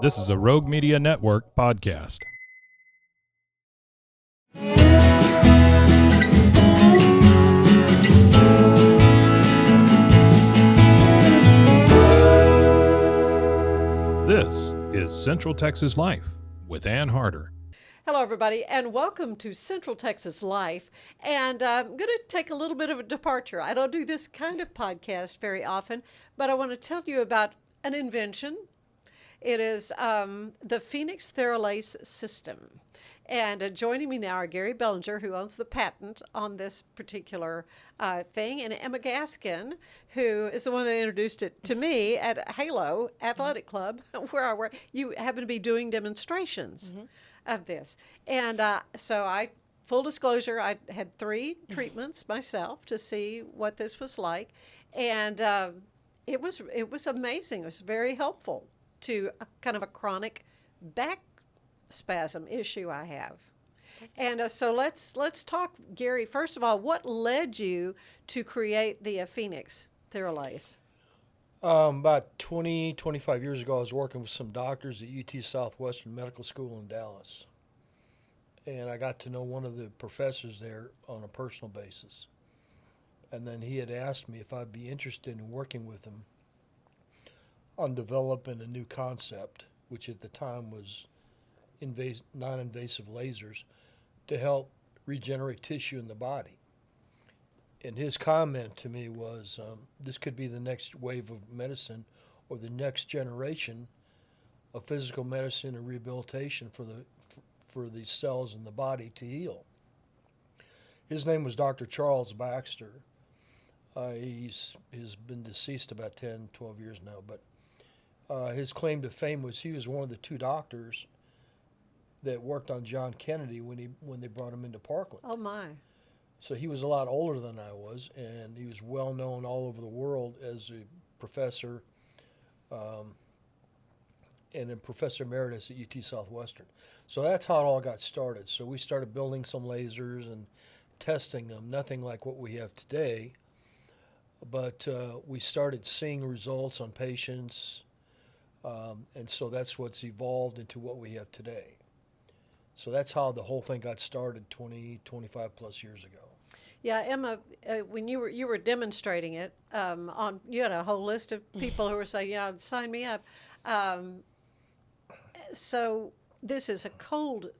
This is a Rogue Media Network podcast. This is Central Texas Life with Ann Harder. Hello, everybody, and welcome to Central Texas Life. And I'm going to take a little bit of a departure. I don't do this kind of podcast very often, but I want to tell you about an invention. It is the Phoenix Tera-Lase System. And joining me now are Gary Bellinger, who owns the patent on this particular thing, and Emma Gaskin, who is the one that introduced it to me at Halo Athletic Club, where I work. You happen to be doing demonstrations of this. And so full disclosure, I had 3 treatments myself to see what this was like. And it was amazing. It was very helpful to kind of a chronic back spasm issue I have. And so let's talk, Gary. First of all, what led you to create the Phoenix Tera-Lase? About 25 years ago, I was working with some doctors at UT Southwestern Medical School in Dallas. And I got to know one of the professors there on a personal basis. And then he had asked me if I'd be interested in working with him on developing a new concept, which at the time was non-invasive lasers, to help regenerate tissue in the body. And his comment to me was, this could be the next wave of medicine or the next generation of physical medicine and rehabilitation for these cells in the body to heal. His name was Dr. Charles Baxter. He's been deceased about 10, 12 years now, but his claim to fame was he was one of the 2 doctors that worked on John Kennedy when they brought him into Parkland. Oh, my. So he was a lot older than I was, and he was well known all over the world as a professor and a professor emeritus at UT Southwestern. So that's how it all got started. So we started building some lasers and testing them, nothing like what we have today, but we started seeing results on patients, and so that's what's evolved into what we have today. So that's how the whole thing got started 25 plus years ago. Yeah, Emma, when you were demonstrating it, you had a whole list of people who were saying, "Yeah, sign me up." So this is a cold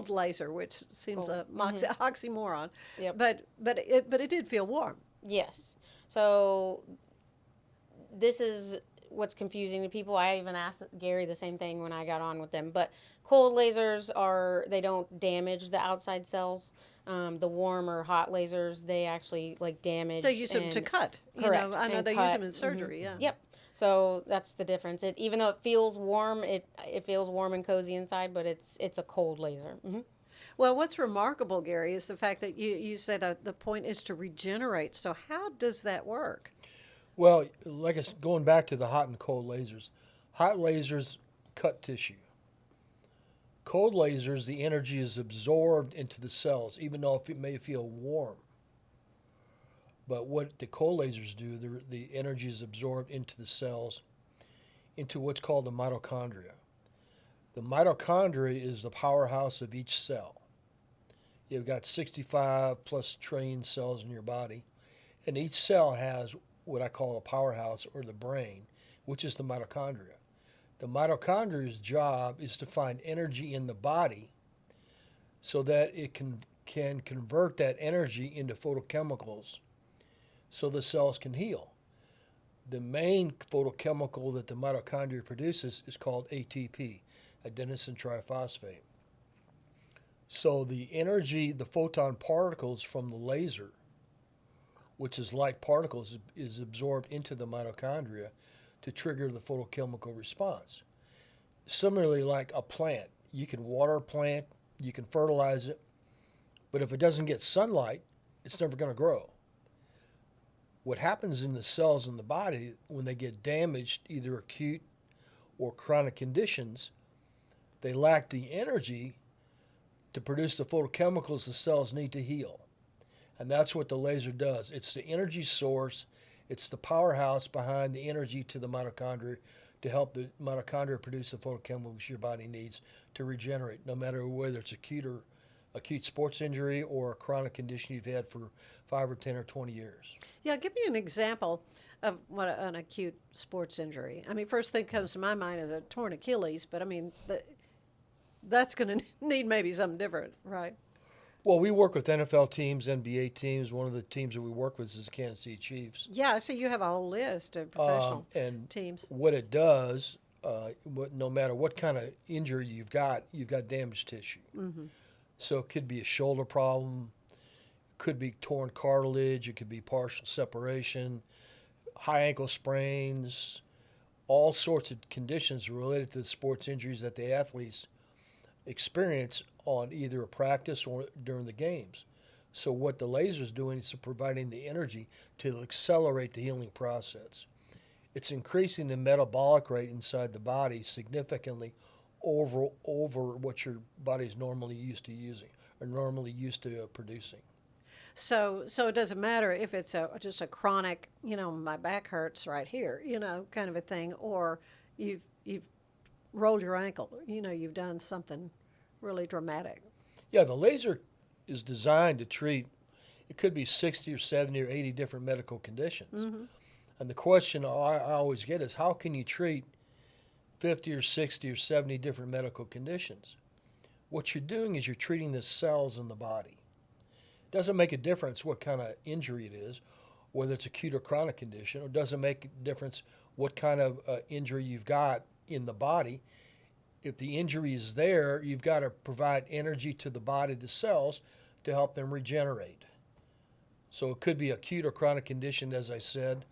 laser, which seems a oxymoron. Yep. But it did feel warm. Yes. So this is what's confusing to people. I even asked Gary the same thing when I got on with them. But cold lasers they don't damage the outside cells. The warm or hot lasers, they actually damage. They use them to cut. Correct. I know they use them in surgery. Yeah. Yep. So that's the difference. Even though it feels warm, it feels warm and cozy inside, but it's a cold laser. Well, what's remarkable, Gary, is the fact that you say that the point is to regenerate. So how does that work? Well, going back to the hot and cold lasers cut tissue. Cold lasers, the energy is absorbed into the cells, even though it may feel warm. But what the cold lasers do, the energy is absorbed into the cells, into what's called the mitochondria. The mitochondria is the powerhouse of each cell. You've got 65 plus trillion cells in your body, and each cell has what I call a powerhouse, or the brain, which is the mitochondria. The mitochondria's job is to find energy in the body so that it can convert that energy into photochemicals so the cells can heal. The main photochemical that the mitochondria produces is called ATP, adenosine triphosphate. So the energy, the photon particles from the laser, which is light particles, is absorbed into the mitochondria to trigger the photochemical response. Similarly, like a plant, you can water a plant, you can fertilize it, but if it doesn't get sunlight, it's never going to grow. What happens in the cells in the body when they get damaged, either acute or chronic conditions, they lack the energy to produce the photochemicals the cells need to heal. And that's what the laser does. It's the energy source. It's the powerhouse behind the energy to the mitochondria to help the mitochondria produce the photochemicals your body needs to regenerate, no matter whether it's acute sports injury or a chronic condition you've had for 5 or 10 or 20 years. Yeah, give me an example of what an acute sports injury. I mean, first thing that comes to my mind is a torn Achilles, but I mean, that's going to need maybe something different, right? Well, we work with NFL teams, NBA teams. One of the teams that we work with is the Kansas City Chiefs. Yeah, so you have a whole list of professional teams. What it does, no matter what kind of injury you've got damaged tissue. Mm-hmm. So it could be a shoulder problem, could be torn cartilage, it could be partial separation, high ankle sprains, all sorts of conditions related to the sports injuries that the athletes experience on either a practice or during the games. So what the laser is doing is providing the energy to accelerate the healing process. It's increasing the metabolic rate inside the body significantly over what your body's normally used to using or normally used to producing. So it doesn't matter if it's just a chronic, my back hurts right here, kind of a thing, or you've rolled your ankle, you've done something really dramatic. Yeah, the laser is designed to treat, it could be 60 or 70 or 80 different medical conditions. Mm-hmm. And the question I always get is, how can you treat 50 or 60 or 70 different medical conditions? What you're doing is you're treating the cells in the body. It doesn't make a difference what kind of injury it is, whether it's acute or chronic condition, or it doesn't make a difference what kind of injury you've got in the body. If the injury is there, you've got to provide energy to the body, the cells, to help them regenerate. So it could be acute or chronic condition, as I said,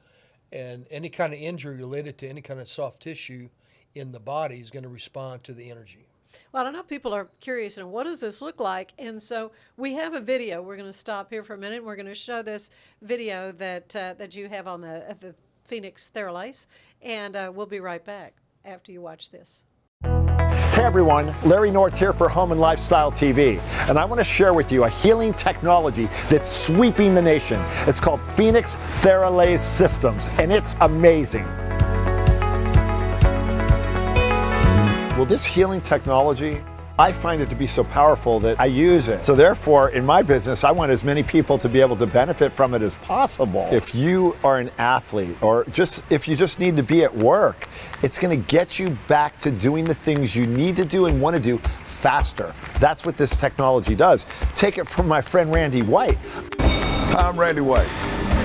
and any kind of injury related to any kind of soft tissue in the body is going to respond to the energy. Well, I know people are curious, and what does this look like? And so we have a video. We're going to stop here for a minute. We're going to show this video that you have on the Phoenix Tera-Lase, and we'll be right back after you watch this. Hey everyone, Larry North here for Home and Lifestyle TV, and I want to share with you a healing technology that's sweeping the nation. It's called Phoenix Tera-Lase Systems, and it's amazing. Well, this healing technology, I find it to be so powerful that I use it. So therefore, in my business, I want as many people to be able to benefit from it as possible. If you are an athlete, or if you just need to be at work, it's going to get you back to doing the things you need to do and want to do faster. That's what this technology does. Take it from my friend Randy White. Hi, I'm Randy White,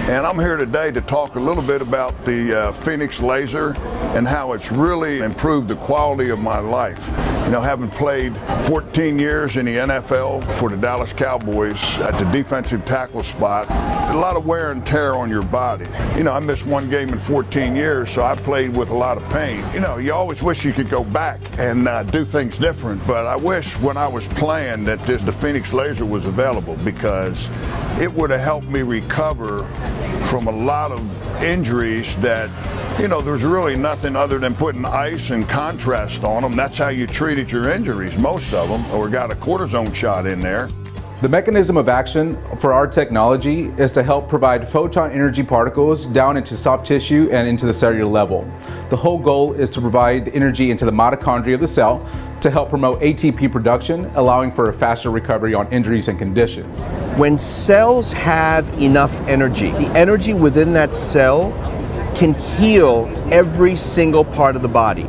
and I'm here today to talk a little bit about the Phoenix laser and how it's really improved the quality of my life. Having played 14 years in the NFL for the Dallas Cowboys at the defensive tackle spot, a lot of wear and tear on your body. I missed one game in 14 years, so I played with a lot of pain. You always wish you could go back and do things different, but I wish when I was playing that the Phoenix laser was available, because it would have helped me recover from a lot of injuries that, there's really nothing other than putting ice and contrast on them. That's how you treated your injuries, most of them, or got a cortisone shot in there. The mechanism of action for our technology is to help provide photon energy particles down into soft tissue and into the cellular level. The whole goal is to provide energy into the mitochondria of the cell to help promote ATP production, allowing for a faster recovery on injuries and conditions. When cells have enough energy, the energy within that cell can heal every single part of the body.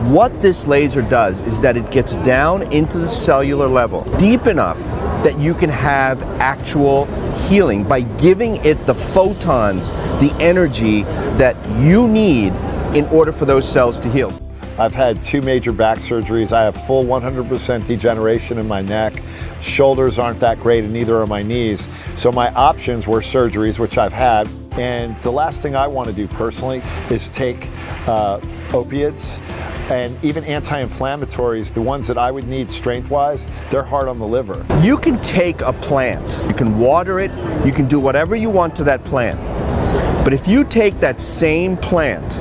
What this laser does is that it gets down into the cellular level, deep enough that you can have actual healing by giving it the photons, the energy that you need in order for those cells to heal. I've had 2 major back surgeries. I have full 100% degeneration in my neck. Shoulders aren't that great, and neither are my knees. So my options were surgeries, which I've had. And the last thing I want to do personally is take opiates and even anti-inflammatories, the ones that I would need strength-wise, they're hard on the liver. You can take a plant, you can water it, you can do whatever you want to that plant. But if you take that same plant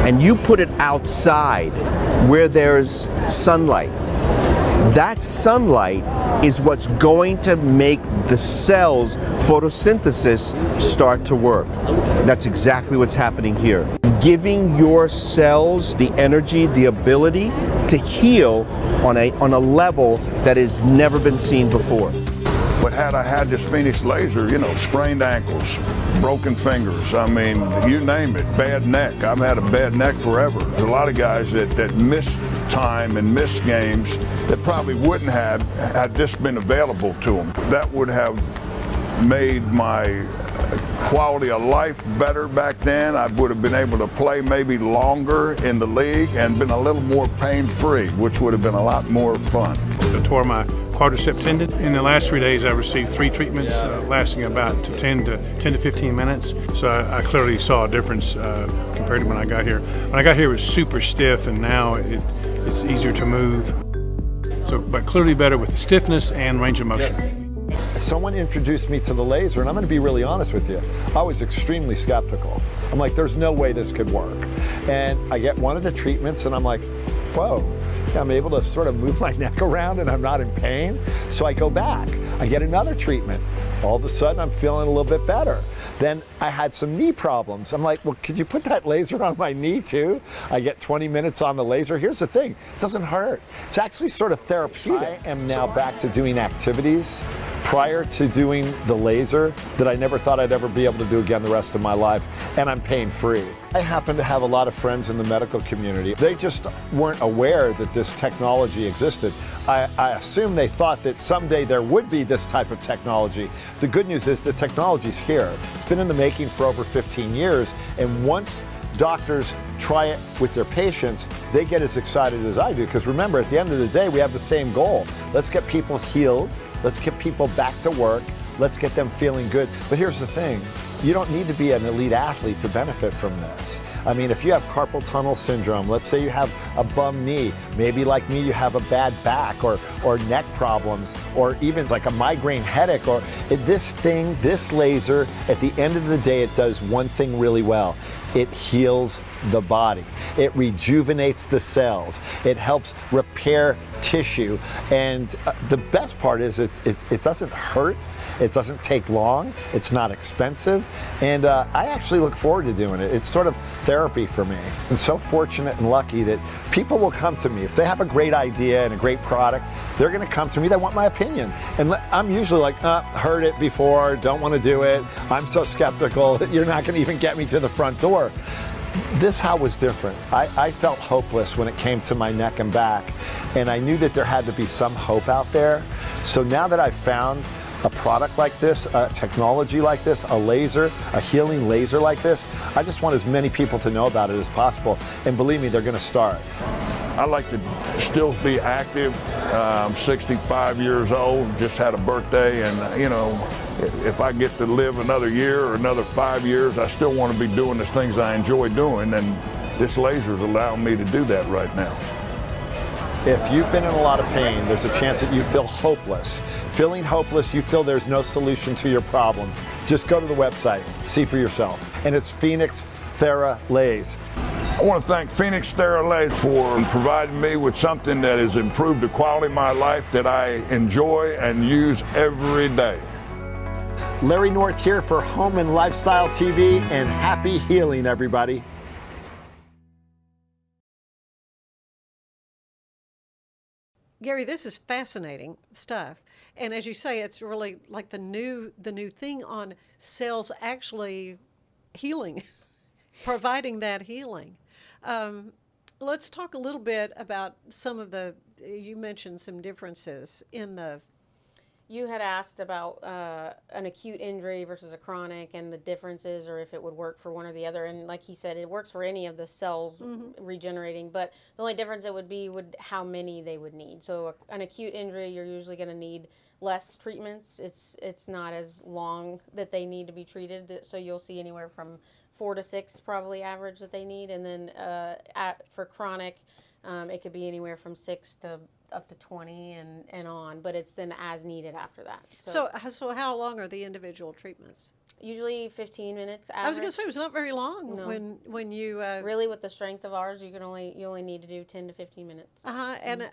and you put it outside where there's sunlight, that sunlight is what's going to make the cell's photosynthesis start to work. That's exactly what's happening here. giving your cells the energy, the ability to heal on a level that has never been seen before. But had I had this Phoenix laser, you know, sprained ankles, broken fingers, I mean, you name it, bad neck. I've had a bad neck forever. There's a lot of guys that miss time and miss games that probably wouldn't have had this been available to them. That would have made my quality of life better back then. I would have been able to play maybe longer in the league and been a little more pain-free, which would have been a lot more fun. I tore my quadricep tendon. In the last 3 days, I received 3 treatments lasting about 10 to 15 minutes. So I clearly saw a difference compared to when I got here. When I got here, it was super stiff, and now it's easier to move. So, but clearly better with the stiffness and range of motion. Someone introduced me to the laser, and I'm going to be really honest with you. I was extremely skeptical. I'm like, there's no way this could work. And I get one of the treatments, and I'm like, whoa, I'm able to sort of move my neck around and I'm not in pain. So I go back. I get another treatment. All of a sudden, I'm feeling a little bit better. Then I had some knee problems. I'm like, well, could you put that laser on my knee too? I get 20 minutes on the laser. Here's the thing, it doesn't hurt. It's actually sort of therapeutic. I am now back to doing activities prior to doing the laser that I never thought I'd ever be able to do again the rest of my life, and I'm pain-free. I happen to have a lot of friends in the medical community. They just weren't aware that this technology existed. I assume they thought that someday there would be this type of technology. The good news is the technology's here. It's been in the making for over 15 years, and once doctors try it with their patients, they get as excited as I do, because remember, at the end of the day, we have the same goal. Let's get people healed. Let's get people back to work. Let's get them feeling good. But here's the thing, you don't need to be an elite athlete to benefit from this. I mean, if you have carpal tunnel syndrome, let's say you have a bum knee, maybe like me, you have a bad back or neck problems, or even like a migraine headache, or this laser, at the end of the day, it does one thing really well. It heals the body. It rejuvenates the cells. It helps repair tissue. And the best part is it doesn't hurt. It doesn't take long. It's not expensive. And I actually look forward to doing it. It's sort of therapy for me. I'm so fortunate and lucky that people will come to me. If they have a great idea and a great product, they're going to come to me. They want my opinion. And I'm usually like, heard it before, don't want to do it. I'm so skeptical that you're not going to even get me to the front door. This how was different. I felt hopeless when it came to my neck and back, and I knew that there had to be some hope out there. So now that I've found a product like this, a technology like this, a laser, a healing laser like this, I just want as many people to know about it as possible. And believe me, they're going to start. I like to still be active. I'm 65 years old, just had a birthday, and you know, if I get to live another year or another 5 years, I still want to be doing the things I enjoy doing, and this laser is allowing me to do that right now. If you've been in a lot of pain, there's a chance that you feel hopeless. Feeling hopeless, you feel there's no solution to your problem. Just go to the website, see for yourself. And it's Phoenix Tera-Lase. I want to thank Phoenix Tera-Lase for providing me with something that has improved the quality of my life that I enjoy and use every day. Larry North here for Home and Lifestyle TV, and happy healing, everybody. Gary, this is fascinating stuff. And as you say, it's really like the new thing on cells actually healing, providing that healing. Let's talk a little bit about some of you mentioned some differences in the... You had asked about an acute injury versus a chronic and the differences, or if it would work for one or the other. And like he said, it works for any of the cells regenerating, but the only difference it would be how many they would need. So an acute injury, you're usually going to need less treatments. It's not as long that they need to be treated. So you'll see anywhere from 4 to 6 probably average that they need. And then for chronic, it could be anywhere from 6 to up to 20 and on, but it's then as needed after that. So how long are the individual treatments? Usually 15 minutes average. I was going to say it was not very long. No. when you really, with the strength of ours, you only need to do 10 to 15 minutes. And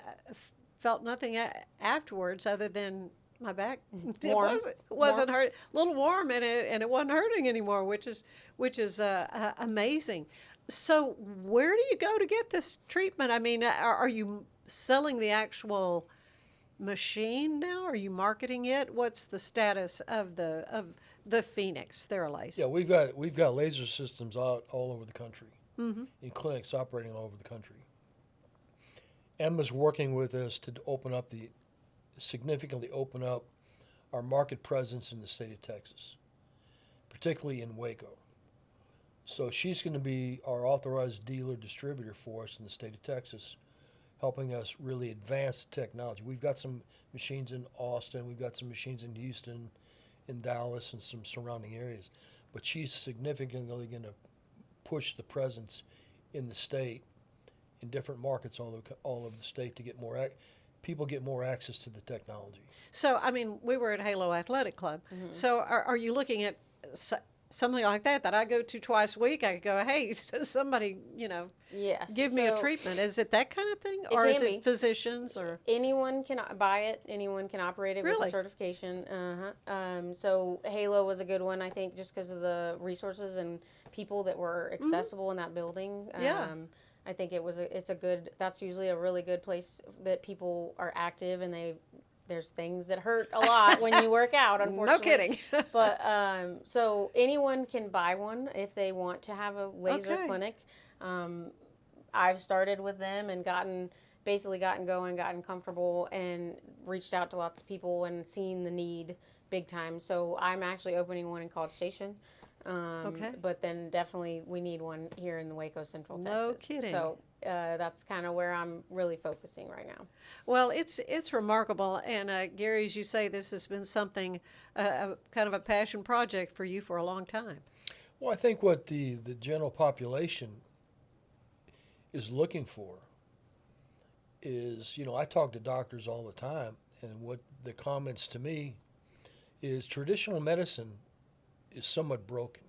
felt nothing afterwards other than my back. Warm. It wasn't hurt. A little warm, and it wasn't hurting anymore, which is amazing. So where do you go to get this treatment? I mean, are you selling the actual machine now? Are you marketing it? What's the status of the Phoenix Tera-Lase? Yeah, we've got laser systems out all over the country, in clinics operating all over the country. Emma's working with us to significantly open up our market presence in the state of Texas, particularly in Waco. So she's going to be our authorized dealer distributor for us in the state of Texas, helping us really advance the technology. We've got some machines in Austin, we've got some machines in Houston, in Dallas, and some surrounding areas. But she's significantly going to push the presence in the state, in different markets all over the state, to get people get more access to the technology. So, I mean, we were at Halo Athletic Club. So are you looking at something like that I go to twice a week? I could go, hey, somebody, Yes. give me a So treatment. Is it that kind of thing? Or is can it be. physicians? Or anyone can buy it. Anyone can operate it with Really? a certification. So Halo was a good one, I think, just because of the resources and people that were accessible in that building. Yeah. I think that's usually a really good place that people are active, and there's things that hurt a lot when you work out, unfortunately. No kidding. But so anyone can buy one if they want to have a laser Okay. clinic. I've started with them and gotten going, gotten comfortable, and reached out to lots of people and seen the need big time. So I'm actually opening one in College Station. Okay. But then definitely we need one here in the Waco, Central No Texas. kidding. So that's kind of where I'm really focusing right now. Well, it's remarkable. And Gary, as you say, this has been something, kind of a passion project for you for a long time. Well, I think what the general population is looking for is, I talk to doctors all the time, and what the comments to me is traditional medicine is somewhat broken.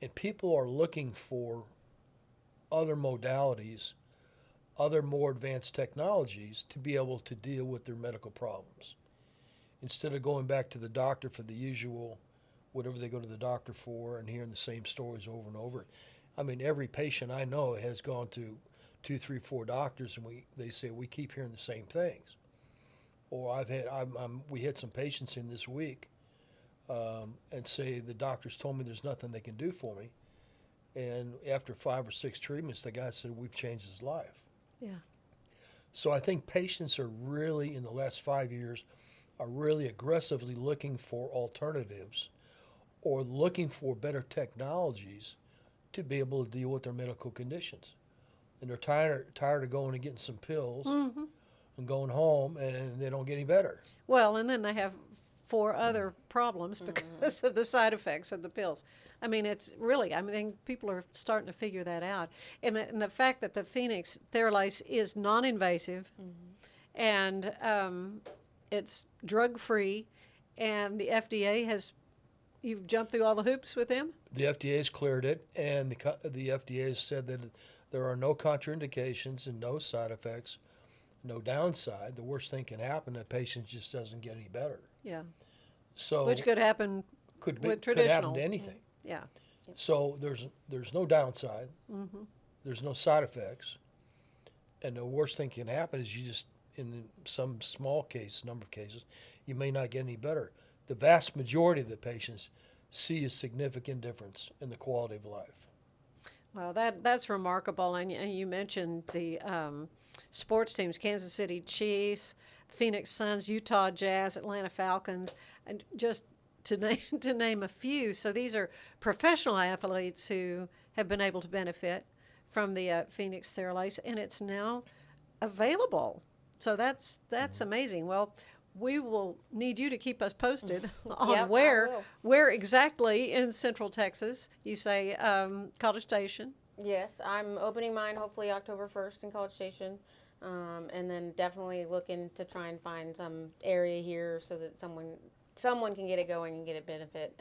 And people are looking for other modalities, other more advanced technologies to be able to deal with their medical problems. Instead of going back to the doctor for the usual, whatever they go to the doctor for, and hearing the same stories over and over. I mean, every patient I know has gone to 2, 3, 4 doctors, and they say we keep hearing the same things. Or we had some patients in this week, and say the doctors told me there's nothing they can do for me, and after 5 or 6 treatments, the guy said we've changed his life. Yeah. So I think patients are really, in the last 5 years, are really aggressively looking for alternatives, or looking for better technologies to be able to deal with their medical conditions. And they're tired of going and getting some pills and going home, and they don't get any better. Well, and then they have 4 other problems because of the side effects of the pills. I mean, it's really, I mean, people are starting to figure that out. And the fact that the Phoenix Tera-Lase is non-invasive, and it's drug-free, and the FDA you've jumped through all the hoops with them? The FDA has cleared it, and the FDA has said that there are no contraindications and no side effects, no downside. The worst thing can happen, the patient just doesn't get any better. Yeah. So Which could happen could with happen traditional. to anything. Yeah. So there's no downside. There's no side effects, and the worst thing can happen is you just, in some number of cases, you may not get any better. The vast majority of the patients see a significant difference in the quality of life. Well, that's remarkable. And you mentioned the sports teams: Kansas City Chiefs, Phoenix Suns, Utah Jazz, Atlanta Falcons, and just to name a few. So these are professional athletes who have been able to benefit from the Phoenix Tera-Lase, and it's now available. So that's amazing. Well, we will need you to keep us posted on Yep, I will. where exactly in Central Texas. You say College Station. Yes, I'm opening mine hopefully October 1st in College Station. And then definitely looking to try and find some area here so that someone can get it going and get a benefit.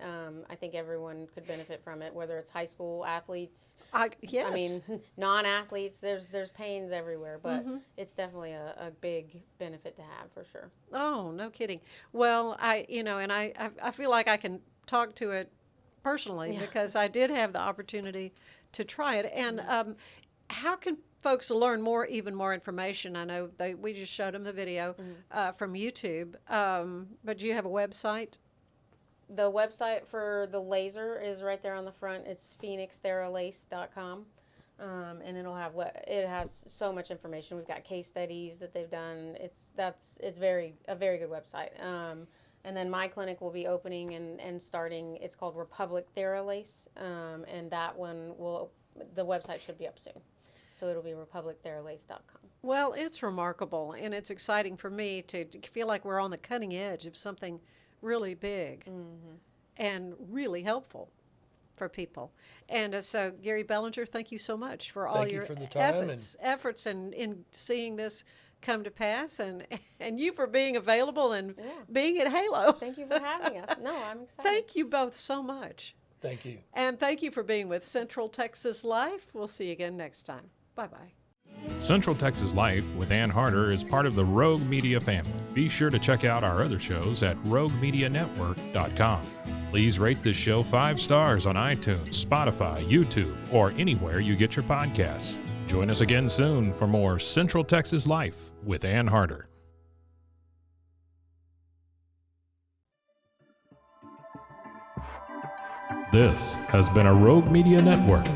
I think everyone could benefit from it, whether it's high school athletes. Yes. I mean, non-athletes. There's pains everywhere, but it's definitely a big benefit to have for sure. Oh, no kidding. Well, I feel like I can talk to it personally because I did have the opportunity to try it. And how can folks learn more, even more information? I know we just showed them the video from YouTube, but do you have a website? The website for the laser is right there on the front. It's phoenixtera-lase.com. And it has so much information. We've got case studies that they've done. It's a very good website. And then my clinic will be opening and starting. It's called Republic TeraLase, and that one the website should be up soon. So it'll be republictheralase.com. Well, it's remarkable, and it's exciting for me to feel like we're on the cutting edge of something really big and really helpful for people. And so, Gary Bellinger, thank you so much for all your for the time efforts in seeing this come to pass, and you for being available and being at Halo. Thank you for having us. No, I'm excited. Thank you both so much. Thank you. And thank you for being with Central Texas Life. We'll see you again next time. Bye-bye. Central Texas Life with Ann Harder is part of the Rogue Media family. Be sure to check out our other shows at roguemedianetwork.com. Please rate this show 5 stars on iTunes, Spotify, YouTube, or anywhere you get your podcasts. Join us again soon for more Central Texas Life with Ann Harder. This has been a Rogue Media Network